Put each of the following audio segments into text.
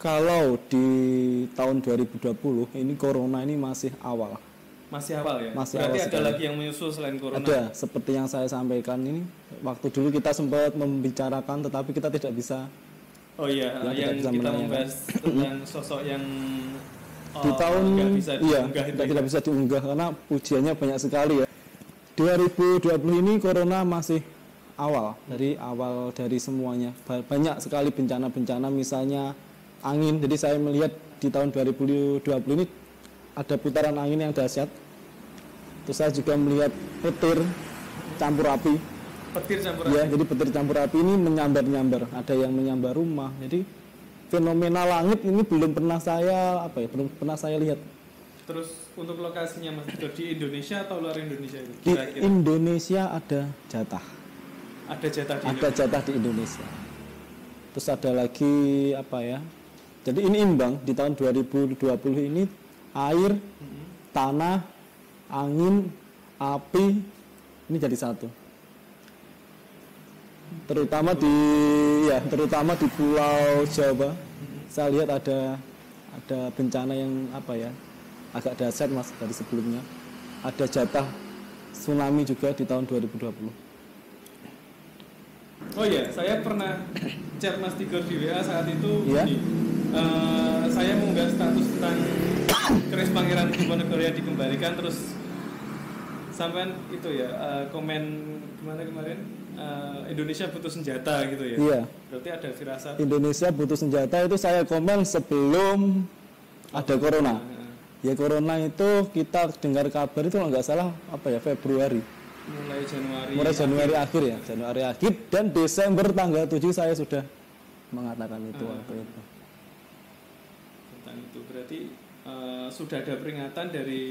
Kalau di tahun 2020 ini corona ini masih awal. Masih awal ya? Masih berarti awal ada sekali. lagi yang menyusul selain corona? Ada, seperti yang saya sampaikan ini. Waktu dulu kita sempat membicarakan, tetapi kita tidak bisa. Oh iya, yang kita membahas tentang sosok yang di tahun nggak bisa diunggah itu. Tidak bisa diunggah karena pujiannya banyak sekali ya. 2020 ini corona masih awal, dari semuanya. Banyak sekali bencana-bencana, misalnya angin. Jadi saya melihat di tahun 2020 ini ada putaran angin yang dahsyat. Terus saya juga melihat petir campur api. Petir campur ya, api? Jadi petir campur api ini menyambar-nyambar. Ada yang menyambar rumah. Jadi fenomena langit ini belum pernah saya lihat. Terus untuk lokasinya Mas Dito, di Indonesia atau luar Indonesia itu? Di Indonesia ada jatah. Ada jatah di Indonesia? Ada jatah di Indonesia. Terus ada lagi jadi ini imbang di tahun 2020 ini air, tanah, angin, api ini jadi satu. Terutama di Pulau Jawa, saya lihat ada bencana yang agak dahsyat Mas dari sebelumnya. Ada jatah tsunami juga di tahun 2020. Oh iya, saya pernah chat Mas Tigor di WA saat itu. Ya? Saya mengunggah status tentang keris Pangeran Diponegoro yang dikembalikan, terus sampean itu komen gimana kemarin, Indonesia butuh senjata gitu ya. Iya. Berarti ada firasat Indonesia butuh senjata itu saya komen sebelum ada corona. Ya corona itu kita dengar kabar itu kalau nggak salah Februari. Mulai Januari akhir Januari akhir dan Desember tanggal 7 saya sudah mengatakan itu waktu itu. Tentang itu berarti sudah ada peringatan dari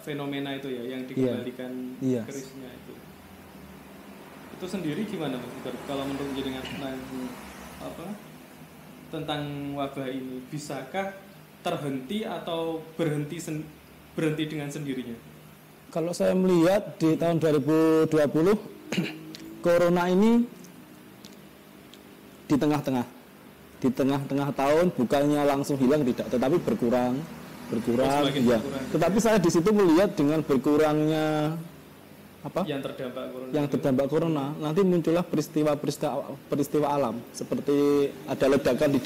fenomena itu ya yang dikembalikan kerisnya itu. Itu sendiri gimana Mas Tigor? Kalau menurut jenengan tentang wabah ini, bisakah terhenti atau berhenti dengan sendirinya? Kalau saya melihat di tahun 2020 corona ini di tengah-tengah tahun bukannya langsung hilang, tidak, tetapi berkurang. Tetapi saya di situ melihat dengan berkurangnya yang terdampak corona, nanti muncullah peristiwa alam seperti ada ledakan di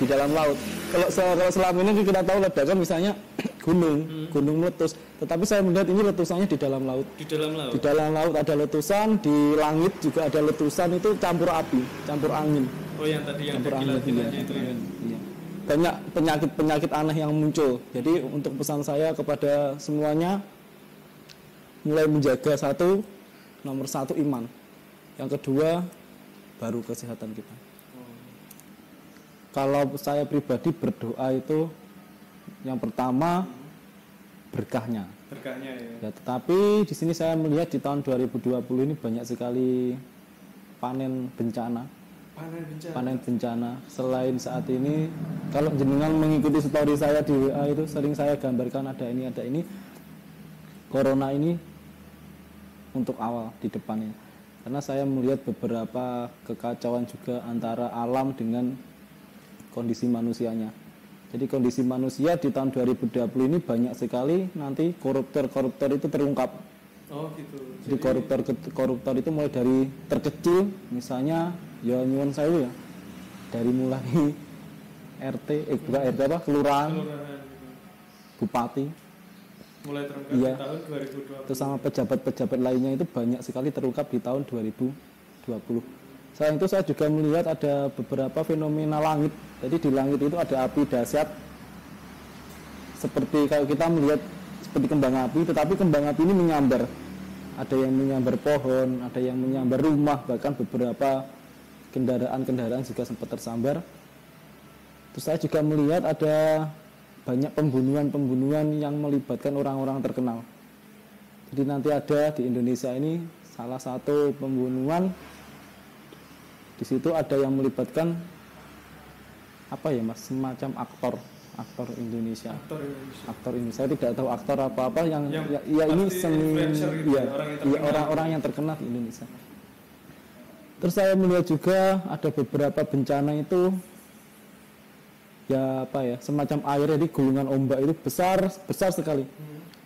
dalam laut. Kalau selama ini kita tahu ledakan misalnya gunung meletus, tetapi saya melihat ini letusannya di dalam laut. Di dalam laut ada letusan, di langit juga ada letusan, itu campur api, campur angin. Oh, yang tadi yang kilat-kilatnya itu ya. Iya. Banyak penyakit aneh yang muncul. Jadi untuk pesan saya kepada semuanya, mulai menjaga nomor satu iman. Yang kedua baru kesehatan kita. Kalau saya pribadi berdoa itu yang pertama berkahnya ya. Tetapi di sini saya melihat di tahun 2020 ini banyak sekali panen bencana. Selain saat ini, kalau jenengan mengikuti story saya di WA itu sering saya gambarkan ada ini. Corona ini untuk awal di depannya. Karena saya melihat beberapa kekacauan juga antara alam dengan kondisi manusianya. Jadi kondisi manusia di tahun 2020 ini banyak sekali nanti koruptor itu terungkap. Oh gitu. Jadi koruptor itu mulai dari terkecil, misalnya nyuwun sewu ya. Dari mulai kelurahan, bupati. Mulai terungkap di tahun 2020. Terus sama pejabat-pejabat lainnya itu banyak sekali terungkap di tahun 2020. Selain itu saya juga melihat ada beberapa fenomena langit. Jadi di langit itu ada api dahsyat. Seperti kalau kita melihat seperti kembang api, tetapi kembang api ini menyambar. Ada yang menyambar pohon, ada yang menyambar rumah, bahkan beberapa kendaraan juga sempat tersambar. Terus saya juga melihat ada banyak pembunuhan yang melibatkan orang-orang terkenal. Jadi nanti ada di Indonesia ini salah satu pembunuhan. Di situ ada yang melibatkan semacam aktor Indonesia. Saya tidak tahu aktor apa yang ini seni orang-orang yang terkenal di Indonesia. Terus saya melihat juga ada beberapa bencana itu ya apa ya, semacam air, jadi gulungan ombak itu besar sekali.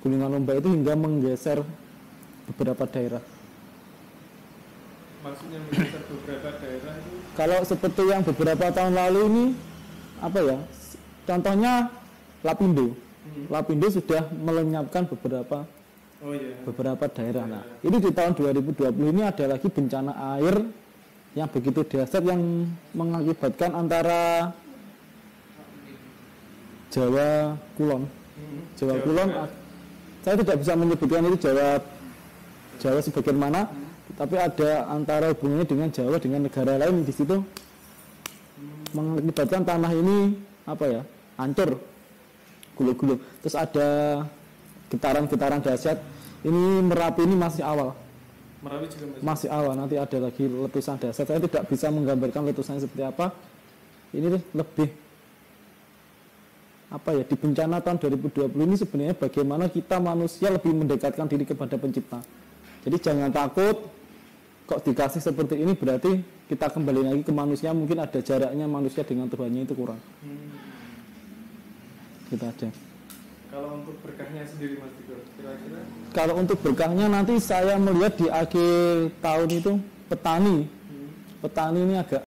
Gulungan ombak itu hingga menggeser beberapa daerah. Maksudnya menggeser beberapa daerah itu? Kalau seperti yang beberapa tahun lalu ini apa ya? Contohnya Lapindo. Lapindo sudah melenyapkan beberapa daerah. Nah, ini di tahun 2020 ini ada lagi bencana air yang begitu dahsyat yang mengakibatkan antara Jawa Kulon. Jawa Kulon, saya tidak bisa menyebutkan itu Jawa sebagian mana, tapi ada antara hubungannya dengan Jawa dengan negara lain di situ mengakibatkan tanah ini apa ya, hancur, gulung-gulung. Terus ada getaran-getaran dahsyat. Ini Merapi ini masih awal. Merapi juga masih awal, nanti ada lagi letusan dahsyat. Saya tidak bisa menggambarkan letusannya seperti apa. Ini lebih apa ya, di bencana tahun 2020 ini sebenarnya bagaimana kita manusia lebih mendekatkan diri kepada pencipta. Jadi jangan takut, kok dikasih seperti ini berarti kita kembali lagi ke manusia, mungkin ada jaraknya manusia dengan Tuhannya itu kurang. Kita ada. Kalau untuk berkahnya sendiri Mas Diko, kira-kira? Kalau untuk berkahnya nanti saya melihat di akhir tahun itu petani ini agak